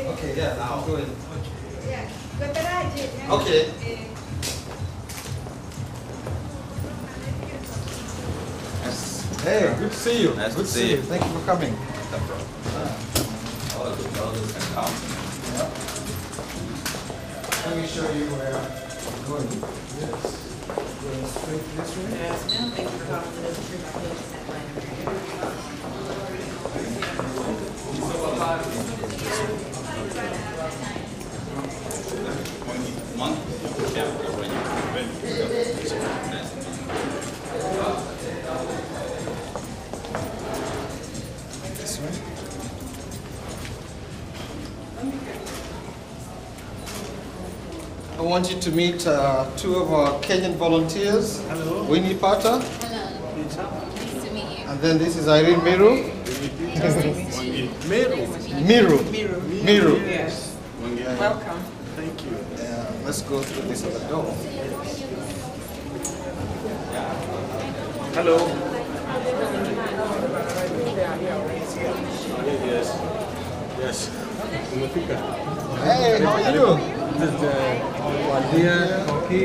Okay, yeah, I'm going. Yeah. Okay. Hey, good to see you. Nice Good to see you. Thank you for coming. Let me show you where I'm going. Yes. Going straight this way. Yes, ma'am. Thank you for calling the This way. I want you to meet two of our Kenyan volunteers. Hello. Winnie Pata, Hello. Nice to meet you. and then this is Irene Miru. Miru. Miru. Yes. Welcome. Thank you. Let's go through this other door. Hello. Yes. Yes. Hey, how are you? This is Wadia Koki.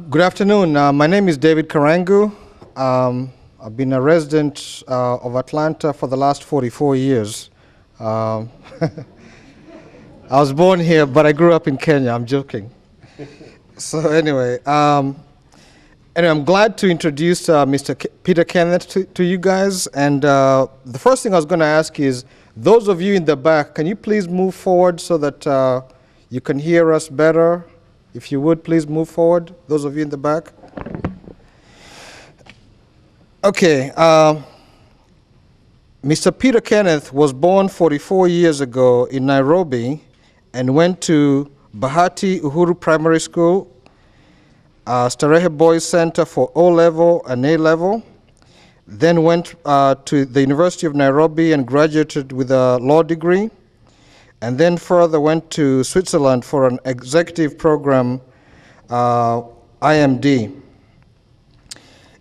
Good afternoon. My name is David Karangu. I've been a resident of Atlanta for the last 44 years. I was born here, but I grew up in Kenya. I'm joking. So anyway, I'm glad to introduce Mr. Peter Kenneth to you guys. And the first thing I was going to ask is, those of you in the back, can you please move forward so that you can hear us better? If you would, please move forward, those of you in the back. Okay, Mr. Peter Kenneth was born 44 years ago in Nairobi and went to Bahati Uhuru Primary School, Starehe Boys Center for O-level and A-level, then went to the University of Nairobi and graduated with a law degree, and then further went to Switzerland for an executive program, IMD.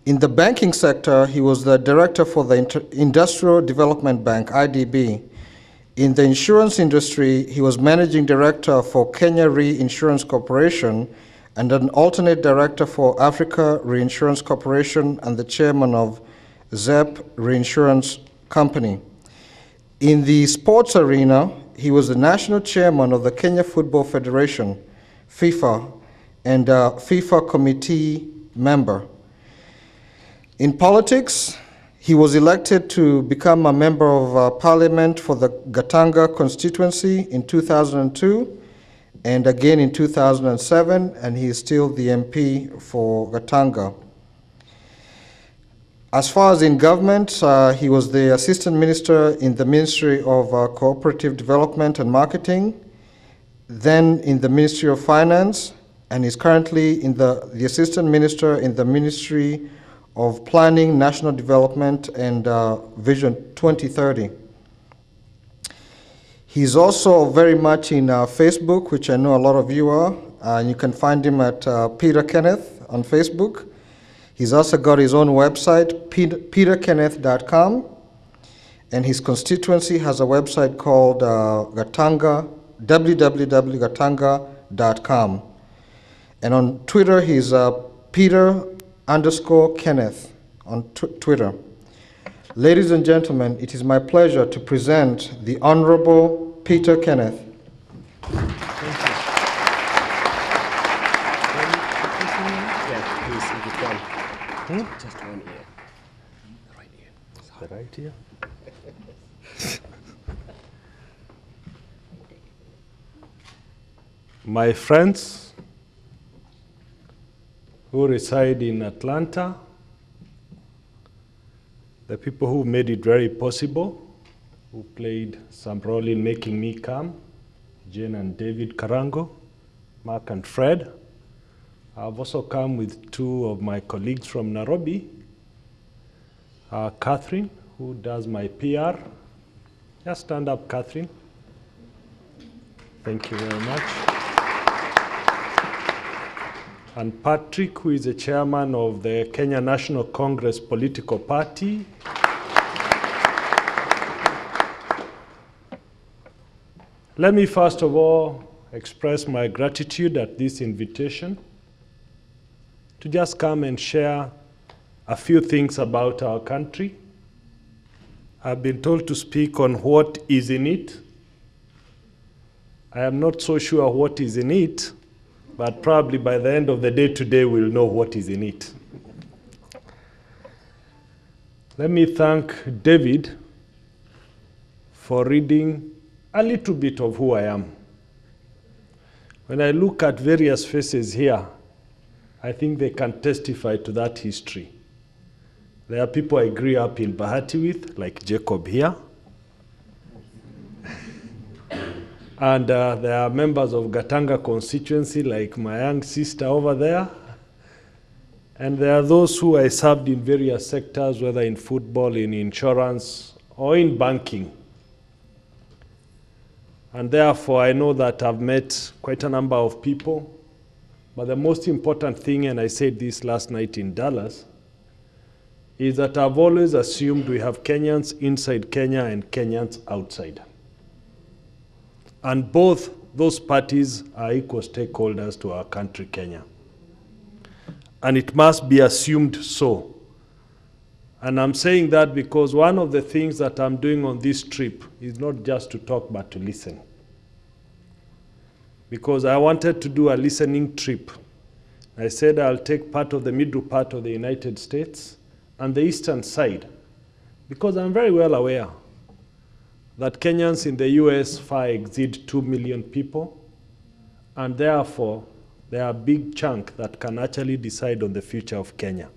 In the banking sector, he was the director for the Industrial Development Bank, IDB. In the insurance industry, he was managing director for Kenya Re Insurance Corporation and an alternate director for Africa Reinsurance Corporation and the chairman of ZEP Reinsurance Company. In the sports arena, he was the national chairman of the Kenya Football Federation, FIFA, and a FIFA committee member. In politics, he was elected to become a member of parliament for the Gatanga constituency in 2002 and again in 2007, and he is still the MP for Gatanga. As far as in government, he was the assistant minister in the Ministry of Cooperative Development and Marketing, then in the Ministry of Finance, and is currently in the assistant minister in the Ministry of Planning, National Development, and Vision 2030. He's also very much in Facebook, which I know a lot of you are, and you can find him at Peter Kenneth on Facebook. He's also got his own website, pt1.mpg, and his constituency has a website called Gatanga www.gatanga.com. And on Twitter, he's Peter_Kenneth on Twitter. Ladies and gentlemen, it is my pleasure to present the Honorable Peter Kenneth. Please, if you can. Just one ear. Right ear. The right ear? My friends who reside in Atlanta, the people who made it very possible, who played some role in making me come, Jane and David Karango, Mark and Fred. I've also come with two of my colleagues from Nairobi, Catherine, who does my PR. Just stand up, Catherine. Thank you very much. And Patrick, who is the chairman of the Kenya National Congress political party. Let me first of all express my gratitude at this invitation to just come and share a few things about our country. I've been told to speak on what is in it. I am not so sure what is in it, but probably by the end of the day today, we'll know what is in it. Let me thank David for reading a little bit of who I am. When I look at various faces here, I think they can testify to that history. There are people I grew up in Bahati with, like Jacob here. And there are members of Gatanga constituency, like my young sister over there. And there are those who I served in various sectors, whether in football, in insurance, or in banking. And therefore, I know that I've met quite a number of people. But the most important thing, and I said this last night in Dallas, is that I've always assumed we have Kenyans inside Kenya and Kenyans outside. And both those parties are equal stakeholders to our country, Kenya. And it must be assumed so. And I'm saying that because one of the things that I'm doing on this trip is not just to talk, but to listen. Because I wanted to do a listening trip. I said I'll take part of the middle part of the United States and the eastern side, because I'm very well aware that Kenyans in the US far exceed 2 million people, and therefore they are a big chunk that can actually decide on the future of Kenya.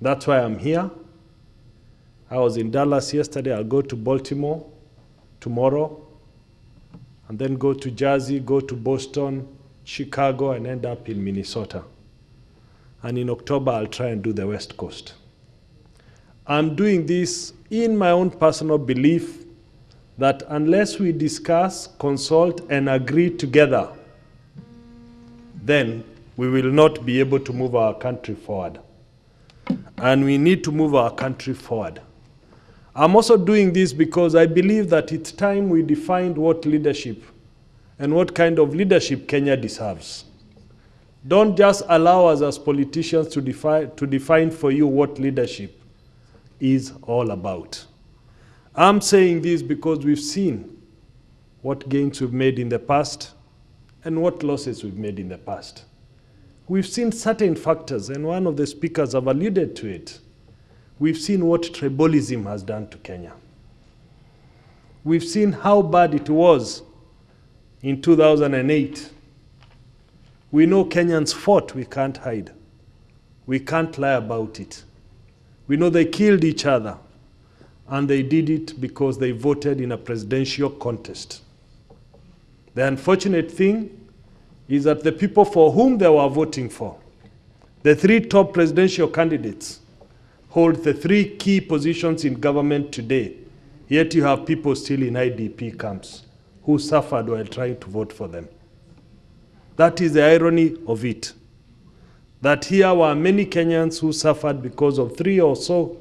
That's why I'm here. I was in Dallas yesterday. I'll go to Baltimore tomorrow, and then go to Jersey, go to Boston, Chicago, and end up in Minnesota. And in October, I'll try and do the West Coast. I'm doing this in my own personal belief that unless we discuss, consult, and agree together, then we will not be able to move our country forward. And we need to move our country forward. I'm also doing this because I believe that it's time we defined what leadership and what kind of leadership Kenya deserves. Don't just allow us as politicians to define for you what leadership is all about. I'm saying this because we've seen what gains we've made in the past and what losses we've made in the past. We've seen certain factors, and one of the speakers have alluded to it. We've seen what tribalism has done to Kenya. We've seen how bad it was in 2008. We know Kenyans fought, we can't hide. We can't lie about it. We know they killed each other, and they did it because they voted in a presidential contest. The unfortunate thing is that the people for whom they were voting for, the three top presidential candidates, hold the three key positions in government today, yet you have people still in IDP camps who suffered while trying to vote for them. That is the irony of it. That here were many Kenyans who suffered because of three or so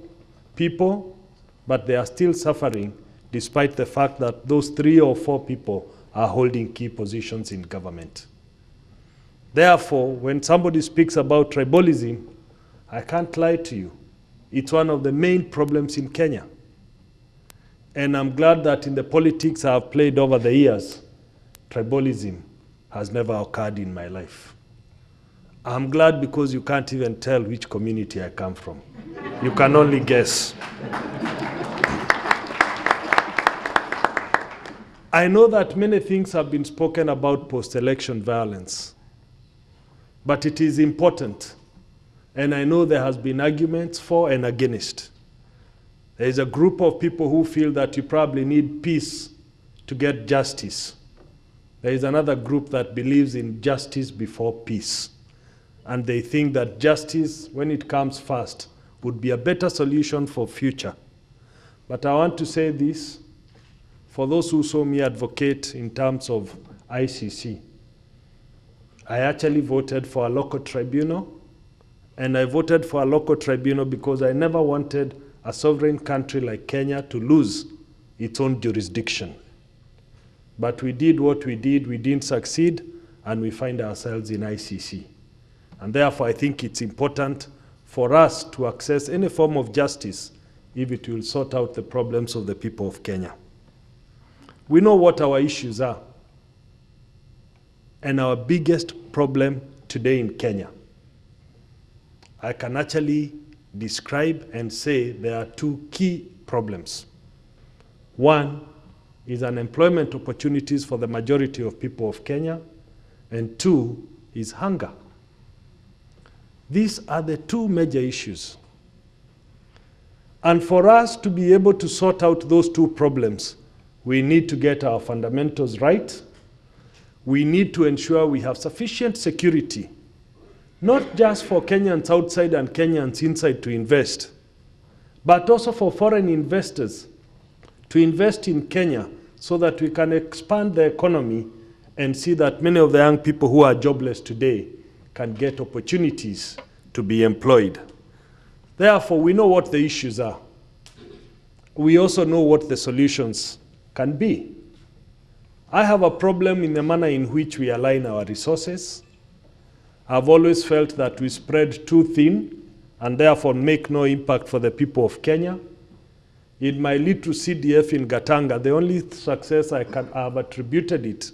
people, but they are still suffering despite the fact that those 3 or 4 people are holding key positions in government. Therefore, when somebody speaks about tribalism, I can't lie to you. It's one of the main problems in Kenya. And I'm glad that in the politics I've played over the years, tribalism has never occurred in my life. I'm glad because you can't even tell which community I come from. You can only guess. I know that many things have been spoken about post-election violence, but it is important, and I know there has been arguments for and against. There is a group of people who feel that you probably need peace to get justice. There is another group that believes in justice before peace, and they think that justice, when it comes first, would be a better solution for future. But I want to say this, for those who saw me advocate in terms of ICC, I actually voted for a local tribunal, and I voted for a local tribunal because I never wanted a sovereign country like Kenya to lose its own jurisdiction. But we did what we didn't succeed, and we find ourselves in ICC. And therefore, I think it's important for us to access any form of justice if it will sort out the problems of the people of Kenya. We know what our issues are. And our biggest problem today in Kenya, I can actually describe and say there are 2 key problems. One is unemployment opportunities for the majority of people of Kenya, and 2 is hunger. These are the 2 major issues. And for us to be able to sort out those 2 problems, we need to get our fundamentals right. We need to ensure we have sufficient security, not just for Kenyans outside and Kenyans inside to invest, but also for foreign investors to invest in Kenya so that we can expand the economy and see that many of the young people who are jobless today can get opportunities to be employed. Therefore, we know what the issues are. We also know what the solutions can be. I have a problem in the manner in which we align our resources. I've always felt that we spread too thin and therefore make no impact for the people of Kenya. In my lead to CDF in Gatanga, the only success I have attributed it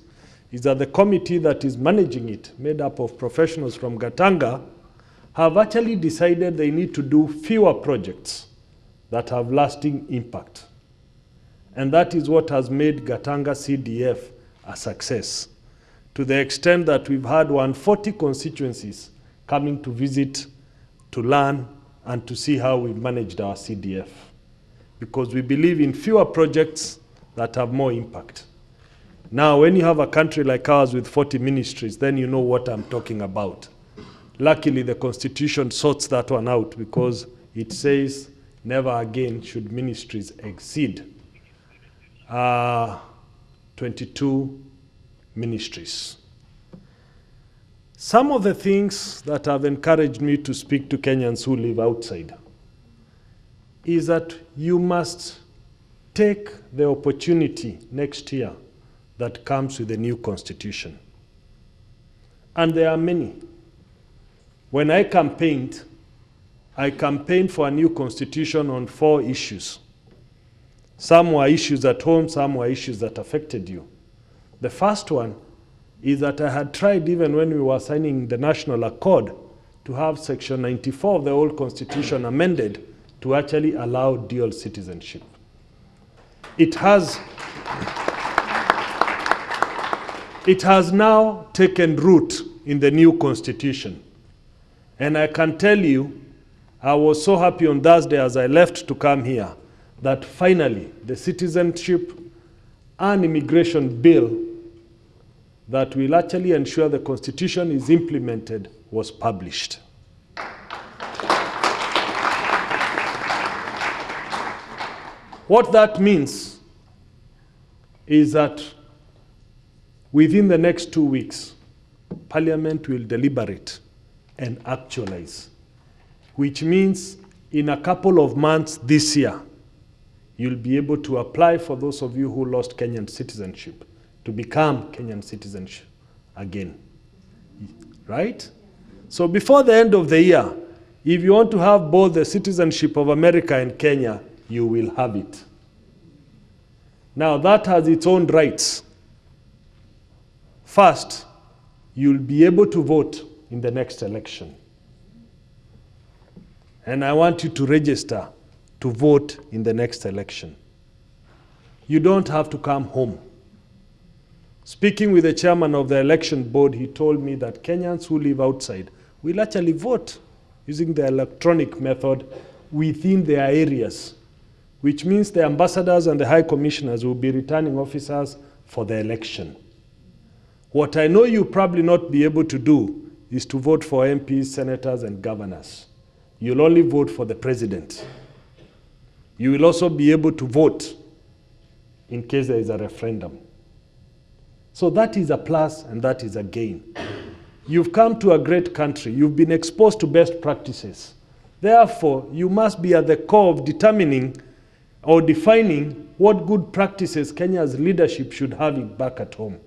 is that the committee that is managing it, made up of professionals from Gatanga, have actually decided they need to do fewer projects that have lasting impact. And that is what has made Gatanga CDF a success, to the extent that we've had 140 constituencies coming to visit, to learn, and to see how we've managed our CDF. Because we believe in fewer projects that have more impact. Now, when you have a country like ours with 40 ministries, then you know what I'm talking about. Luckily, the Constitution sorts that one out because it says never again should ministries exceed 22 ministries. Some of the things that have encouraged me to speak to Kenyans who live outside is that you must take the opportunity next year that comes with the new constitution. And there are many. When I campaigned for a new constitution on 4 issues. Some were issues at home, some were issues that affected you. The first one is that I had tried, even when we were signing the National Accord, to have Section 94 of the old Constitution amended to actually allow dual citizenship. It has now taken root in the new Constitution. And I can tell you, I was so happy on Thursday as I left to come here that finally the citizenship and immigration bill that will actually ensure the Constitution is implemented was published. What that means is that within the next 2 weeks, Parliament will deliberate and actualize, which means in a couple of months this year, you'll be able to apply for those of you who lost Kenyan citizenship to become Kenyan citizenship again. Right? So before the end of the year, if you want to have both the citizenship of America and Kenya, you will have it. Now that has its own rights. First, you'll be able to vote in the next election. And I want you to register to vote in the next election. You don't have to come home. Speaking with the chairman of the election board, he told me that Kenyans who live outside will actually vote using the electronic method within their areas, which means the ambassadors and the high commissioners will be returning officers for the election. What I know you'll probably not be able to do is to vote for MPs, senators, and governors. You'll only vote for the president. You will also be able to vote in case there is a referendum. So that is a plus and that is a gain. You've come to a great country. You've been exposed to best practices. Therefore, you must be at the core of determining or defining what good practices Kenya's leadership should have back at home.